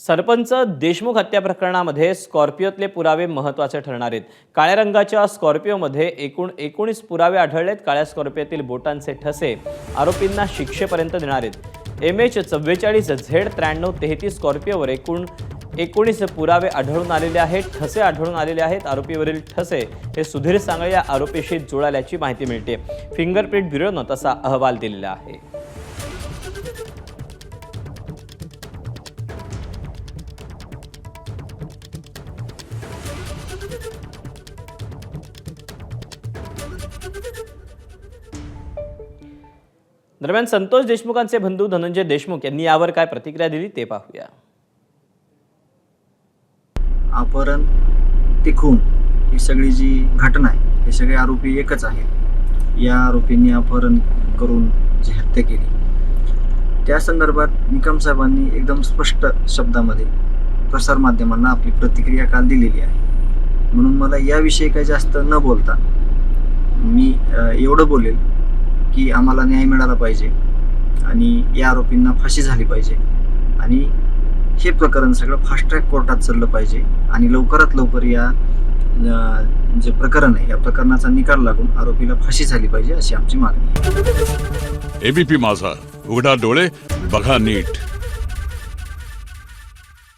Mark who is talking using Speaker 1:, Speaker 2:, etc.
Speaker 1: सरपंच देशमुख हत्या प्रकरणामध्ये स्कॉर्पिओतले पुरावे महत्त्वाचे ठरणार आहेत। काळ्या रंगाच्या स्कॉर्पिओमध्ये एकूण 19 पुरावे आढळलेत। काळ्या स्कॉर्पिओतील बोटांचे ठसे आरोपींना शिक्षेपर्यंत देणार आहेत। MH44Z9333 स्कॉर्पिओवर एकूण 19 पुरावे आढळून आलेले आहेत, ठसे आढळून आलेले आहेत। आरोपीवरील ठसे हे सुधीर सांगळे या आरोपीशी जुळाल्याची माहिती मिळते। फिंगरप्रिंट ब्युरोनं तसा अहवाल दिलेला आहे। दरम्यान संतोष देशमुखांचे बंधू धनंजय देशमुख यांनी यावर काय प्रतिक्रिया दिली ते पाहूया।
Speaker 2: अपहरण ते खून ही सगळी जी घटना आहे हे सगळे आरोपी एकच आहेत। या आरोपींनी अपहरण करून जी हत्या केली त्या संदर्भात निकम साहेबांनी एकदम स्पष्ट शब्दामध्ये प्रसारमाध्यमांना आपली प्रतिक्रिया काल दिलेली आहे। म्हणून मला याविषयी काही जास्त न बोलता मी एवढं बोलेल की आम्हाला न्याय मिळाला पाहिजे आणि या आरोपींना फाशी झाली पाहिजे आणि हे प्रकरण सगळं फास्ट ट्रॅक कोर्टात चाललं पाहिजे आणि लवकरात लवकर या जे प्रकरण आहे या प्रकरणाचा निकाल लागून आरोपीला फाशी झाली पाहिजे अशी आमची मागणी आहे।
Speaker 3: एबीपी माझा, उघडा डोळे बघा नीट।